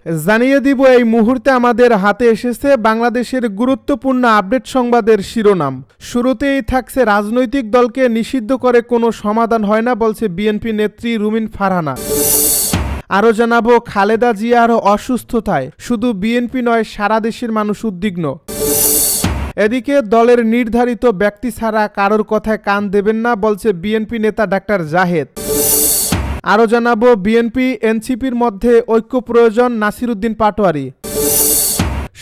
জানিয়ে দিব এই মুহূর্তে আমাদের হাতে এসেছে বাংলাদেশের গুরুত্বপূর্ণ আপডেট সংবাদের শিরোনাম। শুরুতেই থাকছে রাজনৈতিক দলকে নিষিদ্ধ করে কোনো সমাধান হয় না বলছে বিএনপি নেত্রী রুমিন ফারহানা। আরও জানাবো খালেদা জিয়ার অসুস্থতায় শুধু বিএনপি নয় সারা দেশের মানুষ উদ্বিগ্ন। এদিকে দলের নির্ধারিত ব্যক্তি ছাড়া কারোর কথায় কান দেবেন না বলছে বিএনপি নেতা ডাক্তার জাহেদ। আরও জানাবো বিএনপি এনসিপির মধ্যে ঐক্য প্রয়োজন, নাসির উদ্দিন পাটোয়ারি।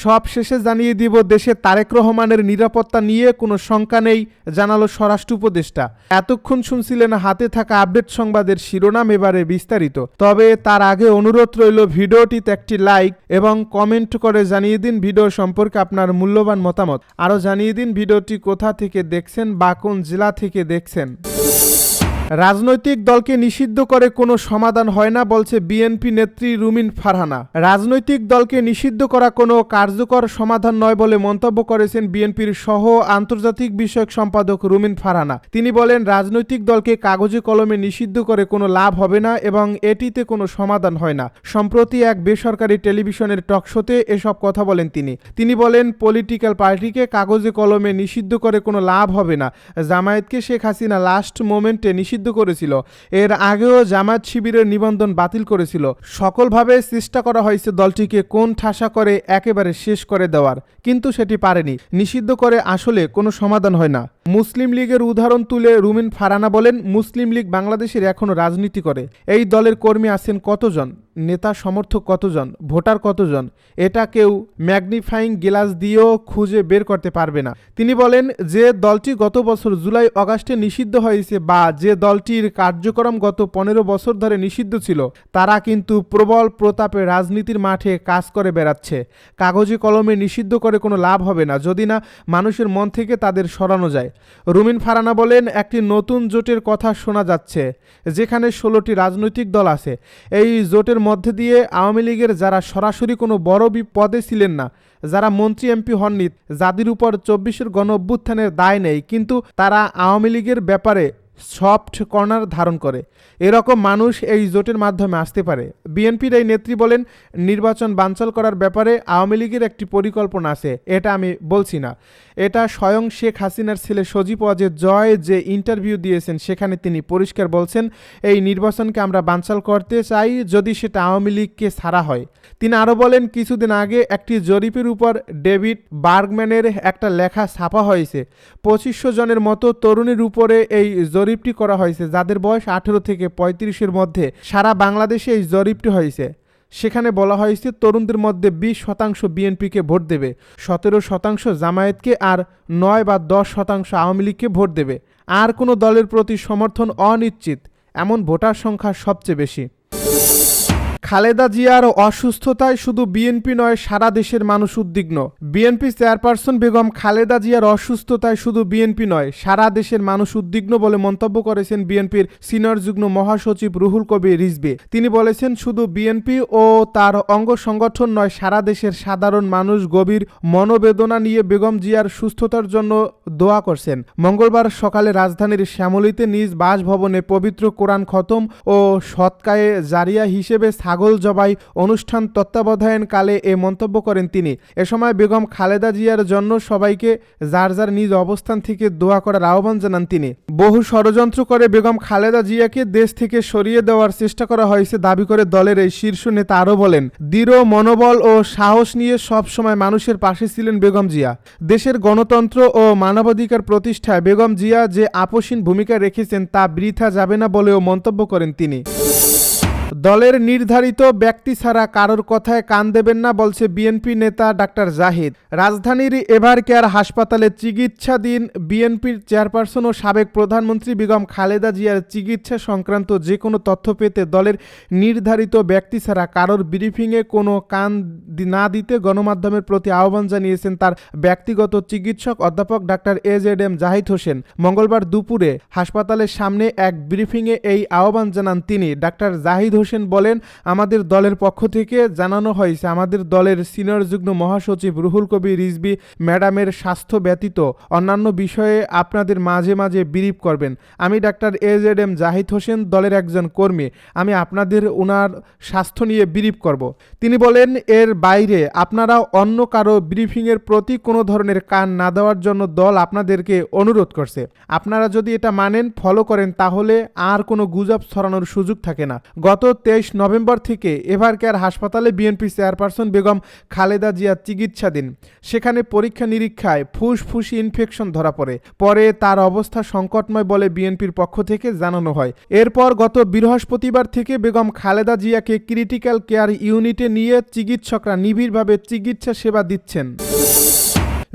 সব শেষে জানিয়ে দিব দেশে তারেক রহমানের নিরাপত্তা নিয়ে কোনো শঙ্কা নেই, জানালো স্বরাষ্ট্র উপদেষ্টা। এতক্ষণ শুনছিলেন হাতে থাকা আপডেট সংবাদের শিরোনাম, এবারে বিস্তারিত। তবে তার আগে অনুরোধ রইল ভিডিওটিতে একটি লাইক এবং কমেন্ট করে জানিয়ে দিন ভিডিও সম্পর্কে আপনার মূল্যবান মতামত। আরও জানিয়ে দিন ভিডিওটি কোথা থেকে দেখছেন বা কোন জেলা থেকে দেখছেন। রাজনৈতিক দলকে নিষিদ্ধ করে কোনো সমাধান হয় না বলছে বিএনপি নেত্রী রুমিন ফারহানা। রাজনৈতিক দলকে নিষিদ্ধ করা কোনো কার্যকর সমাধান নয় বলে মন্তব্য করেছেন বিএনপির সহ আন্তর্জাতিক বিষয়ক সম্পাদক রুমিন ফারহানা। তিনি বলেন, রাজনৈতিক দলকে কাগজে কলমে নিষিদ্ধ করে কোনো লাভ হবে না এবং এটিতে কোনো সমাধান হয় না। সম্প্রতি এক বেসরকারি টেলিভিশনের টকশোতে এসব কথা বলেন তিনি বলেন, পলিটিক্যাল পার্টিকে কাগজে কলমে নিষিদ্ধ করে কোনো লাভ হবে না। জামায়াতকে শেখ হাসিনা লাস্ট মোমেন্টে নিষিদ্ধ করেছিল। এর আগেও জামায়াত শিবিরের নিবন্ধন বাতিল করেছিল। সকলভাবে চেষ্টা করা হয়েছে দলটিকে কোণ ঠাসা করে একেবারে শেষ করে দেওয়ার, কিন্তু সেটি পারেনি। নিষিদ্ধ করে আসলে কোনো সমাধান হয় না। মুসলিম লীগের উদাহরণ তুলে রুমিন ফারহানা বলেন, মুসলিম লীগ বাংলাদেশের এখনও রাজনীতি করে। এই দলের কর্মী আছেন কতজন, নেতা সমর্থক কতজন, ভোটার কতজন, এটা কেউ ম্যাগনিফাইং গ্লাস দিয়েও খুঁজে বের করতে পারবে না। তিনি বলেন, যে দলটি গত বছর জুলাই আগস্টে নিষিদ্ধ হয়েছে বা যে দলটির কার্যক্রম গত 15 বছর ধরে নিষিদ্ধ ছিল, তারা কিন্তু প্রবল প্রতাপে রাজনীতির মাঠে কাজ করে বেড়াচ্ছে। কাগজে কলমে নিষিদ্ধ করে কোনো লাভ হবে না যদি না মানুষের মন থেকে তাদের সরানো যায়। রুমিন ফারহানা বলেন, একটি নতুন জোটের কথা শোনা যাচ্ছে যেখানে 16টি রাজনৈতিক দল আছে। এই জোটের মধ্যে দিয়ে আওয়ামী লীগের যারা সরাসরি কোনো বড় পদে ছিলেন না, যারা মন্ত্রী এমপি হননি, যাদের উপর 24-এর গণ অভ্যুত্থানের দায় নেই, কিন্তু তারা আওয়ামী লীগের ব্যাপারে সফট কর্নার ধারণ করে, এরকম মানুষ এই জোটের মাধ্যমে আসতে পারে। বিএনপির এই নেত্রী বলেন, নির্বাচন বানচাল করার ব্যাপারে আওয়ামী লীগের একটি পরিকল্পনা আছে, এটা আমি বলছি না। এটা স্বয়ং শেখ হাসিনার ছেলে সজীব ওয়াজেদ জয় যে ইন্টারভিউ দিয়েছেন সেখানে তিনি পরিষ্কার বলছেন, এই নির্বাচনকে আমরা বানচাল করতে চাই যদি সেটা আওয়ামী লীগকে ছাড়া হয়। তিনি আরও বলেন, কিছুদিন আগে একটি জরিপের উপর ডেভিড বার্গম্যানের একটা লেখা ছাপা হয়েছে। 2500 জনের মতো তরুণীর উপরে এই জরিপটি করা হয়েছে, যাদের বয়স 18 থেকে 35-এর মধ্যে। সারা বাংলাদেশে এই জরিপটি হয়েছে। সেখানে বলা হয়েছে তরুণদের মধ্যে 20% বিএনপিকে ভোট দেবে, 17% জামায়াতকে আর 9 বা 10% আওয়ামী লীগকে ভোট দেবে। আর কোনো দলের প্রতি সমর্থন অনিশ্চিত, এমন ভোটার সংখ্যা সবচেয়ে বেশি। খালেদা জিয়ার অসুস্থতায় শুধু বিএনপি নয় সারা দেশের মানুষ উদ্বিগ্ন। বিএনপি চেয়ারপারসন বেগম খালেদা জিয়ার অসুস্থতায় শুধু বিএনপি নয় সারা দেশের মানুষ উদ্বিগ্ন বলে মন্তব্য করেছেন বিএনপির সিনিয়র যুগ্ম মহাসচিব রুহুল কবির রিজভী। তিনি বলেছেন, শুধু বিএনপি ও তার অঙ্গ সংগঠন নয় সারা দেশের সাধারণ মানুষ গভীর মনোবেদনা নিয়ে বেগম জিয়ার সুস্থতার জন্য দোয়া করছেন। মঙ্গলবার সকালে রাজধানীর শ্যামলীতে নিজ বাসভবনে পবিত্র কোরআন খতম ও সৎকায়ে জারিয়া হিসেবে ছাগল জবাই অনুষ্ঠান তত্ত্বাবধায়নকালে এ মন্তব্য করেন তিনি। এ সময় বেগম খালেদা জিয়ার জন্য সবাইকে যার যার নিজ অবস্থান থেকে দোয়া করার আহ্বান জানান তিনি। বহু ষড়যন্ত্র করে বেগম খালেদা জিয়াকে দেশ থেকে সরিয়ে দেওয়ার চেষ্টা করা হয়েছে দাবি করে দলের এই শীর্ষ নেতা আরও বলেন, দৃঢ় মনোবল ও সাহস নিয়ে সব সময় মানুষের পাশে ছিলেন বেগম জিয়া। দেশের গণতন্ত্র ও মানবাধিকার প্রতিষ্ঠায় বেগম জিয়া যে আপসীন ভূমিকা রেখেছেন তা বৃথা যাবে না বলেও মন্তব্য করেন তিনি। দলের নির্ধারিত ব্যক্তি ছাড়া কারোর কথায় কান দেবেন না বলছে বিএনপি নেতা ডাক্তার জাহিদ। রাজধানীর এভার কেয়ার হাসপাতালে চিকিৎসাধীন বিএনপির চেয়ারপারসন ও সাবেক প্রধানমন্ত্রী বেগম খালেদা জিয়ার চিকিৎসা সংক্রান্ত যে কোনো তথ্য পেতে দলের নির্ধারিত ব্যক্তি ছাড়া কারোর ব্রিফিংয়ে কোনো কান না দিতে গণমাধ্যমের প্রতি আহ্বান জানিয়েছেন তার ব্যক্তিগত চিকিৎসক অধ্যাপক ডাক্তার AZM জাহিদ হোসেন। মঙ্গলবার দুপুরে হাসপাতালের সামনে এক ব্রিফিংয়ে এই আহ্বান জানান তিনি। ডাক্তার জাহিদ হোসেন বলেন, আমাদের দলের পক্ষ থেকে জানানো হয়েছে আমাদের দলের সিনিয়র যুগ্ম মহাসচিব রুহুল কবির রিজভী ম্যাডামের স্বাস্থ্য ব্যতীত অন্যান্য বিষয়ে আপনাদের মাঝে মাঝে ব্রিফ করবেন। আমি ডাক্তার AZM জাহিদ হোসেন, দলের একজন কর্মী। আমি আপনাদের ওনার স্বাস্থ্য নিয়ে ব্রিফ করব। তিনি বলেন, এর বাইরে আপনারা অন্য কারো ব্রিফিংয়ের প্রতি কোনো ধরনের কান না দেওয়ার জন্য দল আপনাদেরকে অনুরোধ করছে। আপনারা যদি এটা মানেন, ফলো করেন, তাহলে আর কোনো গুজব ছড়ানোর সুযোগ থাকে না। গত 23 নভেম্বর থেকে এভারকেয়ার হাসপাতালে বিএনপি চেয়ারপারসন বেগম খালেদা জিয়া চিকিৎসাধীন। সেখানে পরীক্ষা নিরীক্ষায় ফুসফুসি ইনফেকশন ধরা পরে তার অবস্থা সংকটময় বলে বিএনপির পক্ষ থেকে জানানো হয়। এরপর গত বৃহস্পতিবার থেকে বেগম খালেদা জিয়াকে ক্রিটিক্যাল কেয়ার ইউনিটে নিয়ে চিকিৎসকরা নিবিড়ভাবে চিকিৎসা সেবা দিচ্ছেন।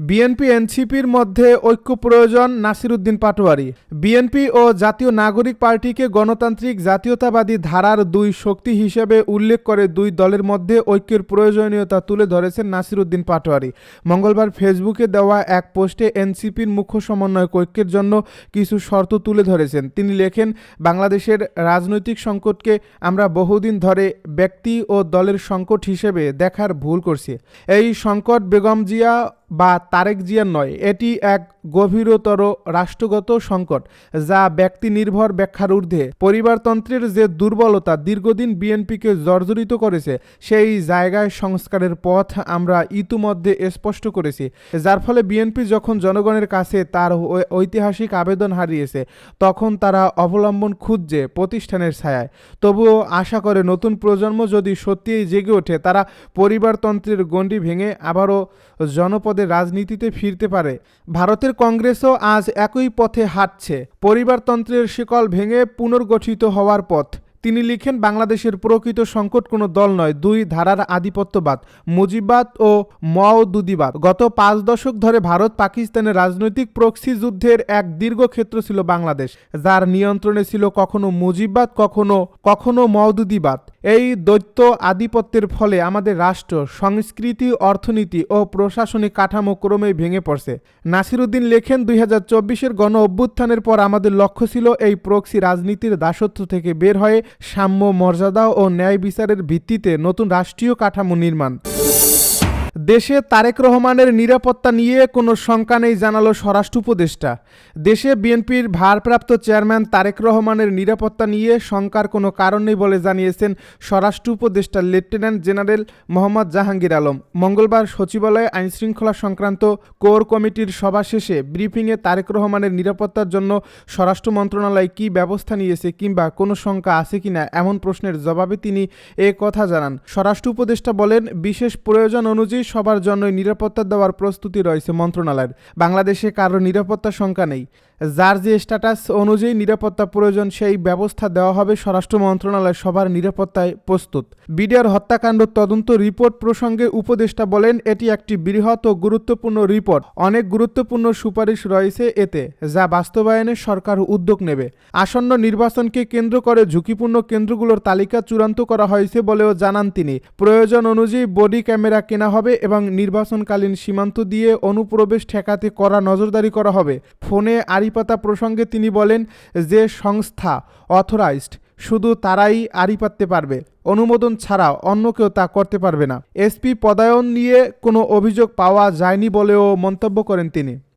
বিএনপি এনসিপির মধ্যে ঐক্য প্রয়োজন, নাসির উদ্দিন পাটোয়ারি। বিএনপি ও জাতীয় নাগরিক পার্টিকে গণতান্ত্রিক জাতীয়তাবাদী ধারার দুই শক্তি হিসেবে উল্লেখ করে দুই দলের মধ্যে ঐক্যের প্রয়োজনীয়তা তুলে ধরেছেন নাসির উদ্দিন পাটোয়ারি। মঙ্গলবার ফেসবুকে দেওয়া এক পোস্টে এনসিপির মুখ্য সমন্বয়ক ঐক্যের জন্য কিছু শর্ত তুলে ধরেছেন। তিনি লেখেন, বাংলাদেশের রাজনৈতিক সংকটকে আমরা বহুদিন ধরে ব্যক্তি ও দলের সংকট হিসেবে দেখার ভুল করছি। এই সংকট বেগম জিয়া বা তারেক জিয়ার নয়, এটি এক গভীরতর রাষ্ট্রগত সংকট যা ব্যক্তি নির্ভর ব্যাখ্যার ঊর্ধ্বে। পরিবারতন্ত্রের যে দুর্বলতা দীর্ঘদিন বিএনপিকে জর্জরিত করেছে, সেই জায়গায় সংস্কারের পথ আমরা ইতিমধ্যে স্পষ্ট করেছি, যার ফলে বিএনপি যখন জনগণের কাছে তার ঐতিহাসিক আবেদন হারিয়েছে, তখন তারা অবলম্বন খুঁজছে প্রতিষ্ঠানের ছায়ায়। তবুও আশা করে নতুন প্রজন্ম যদি সত্যিই জেগে ওঠে, তারা পরিবারতন্ত্রের গণ্ডি ভেঙে আবারও জনপদের রাজনীতিতে ফিরতে পারে। ভারতের কংগ্রেসও আজ একই পথে হাঁটছে, পরিবারতন্ত্রের শিকল ভেঙে পুনর্গঠিত হওয়ার পথ। তিনি লিখেন, বাংলাদেশের প্রকৃত সংকট কোনো দল নয়, দুই ধারার আধিপত্যবাদ, মুজিববাদ ও মওদুদিবাদ। গত 5 দশক ধরে ভারত পাকিস্তানের রাজনৈতিক প্রক্সি যুদ্ধের এক দীর্ঘ ক্ষেত্র ছিল বাংলাদেশ, যার নিয়ন্ত্রণে ছিল কখনো মুজিববাদ, কখনো মওদুদিবাদ। এই দ্বৈত আধিপত্যের ফলে আমাদের রাষ্ট্র, সংস্কৃতি, অর্থনীতি ও প্রশাসনিক কাঠামো ক্রমেই ভেঙে পড়ছে। নাসির উদ্দিন লেখেন, 2024-এর গণ অভ্যুত্থানের পর আমাদের লক্ষ্য ছিল এই প্রক্সি রাজনীতির দাসত্ব থেকে বের হয়ে সাম্য, মর্যাদা ও ন্যায় বিচারের ভিত্তিতে নতুন রাষ্ট্রীয় কাঠামো নির্মাণ। দেশে তারেক রহমানের নিরাপত্তা নিয়ে কোনো শঙ্কা নেই জানালো স্বরাষ্ট্র উপদেষ্টা। দেশে বিএনপির ভারপ্রাপ্ত চেয়ারম্যান তারেক রহমানের নিরাপত্তা নিয়ে শঙ্কার কোনো কারণ নেই বলে জানিয়েছেন স্বরাষ্ট্র উপদেষ্টা লেফটেন্যান্ট জেনারেল মোহাম্মদ জাহাঙ্গীর আলম। মঙ্গলবার সচিবালয়ে আইনশৃঙ্খলা সংক্রান্ত কোর কমিটির সভা শেষে ব্রিফিংয়ে তারেক রহমানের নিরাপত্তার জন্য স্বরাষ্ট্র মন্ত্রণালয় কী ব্যবস্থা নিয়েছে কিংবা কোনো শঙ্কা আছে কিনা এমন প্রশ্নের জবাবে তিনি এ কথা জানান। স্বরাষ্ট্র উপদেষ্টা বলেন, বিশেষ প্রয়োজন অনুযায়ী সবার জন্যই নিরাপত্তা দেওয়ার প্রস্তুতি রয়েছে মন্ত্রণালয়ের। বাংলাদেশে কারো নিরাপত্তা শঙ্কা নেই। যার যে স্ট্যাটাস অনুযায়ী নিরাপত্তা প্রয়োজন সেই ব্যবস্থা দেওয়া হবে। স্বরাষ্ট্র মন্ত্রণালয় সবার নিরাপত্তায় প্রস্তুত। বিডিআর হত্যাকাণ্ড তদন্ত রিপোর্ট প্রসঙ্গে উপদেষ্টা বলেন, এটি একটি বৃহৎ ও গুরুত্বপূর্ণ রিপোর্ট। অনেক গুরুত্বপূর্ণ সুপারিশ রয়েছে এতে, যা বাস্তবায়নে সরকার উদ্যোগ নেবে। আসন্ন নির্বাচনকে কেন্দ্র করে ঝুঁকিপূর্ণ কেন্দ্রগুলোর তালিকা চূড়ান্ত করা হয়েছে বলেও জানান তিনি। প্রয়োজন অনুযায়ী বডি ক্যামেরা কেনা হবে এবং নির্বাচনকালীন সীমান্ত দিয়ে অনুপ্রবেশ ঠেকাতে কড়া নজরদারি করা হবে। ফোনে আড়িপাতা প্রসঙ্গে তিনি বলেন, যে সংস্থা অথরাইজড শুধু তারাই আড়ি পাততে পারবে, অনুমোদন ছাড়া অন্য কেউ তা করতে পারবে না। এসপি পদায়ন নিয়ে কোনো অভিযোগ পাওয়া যায়নি বলেও মন্তব্য করেন তিনি।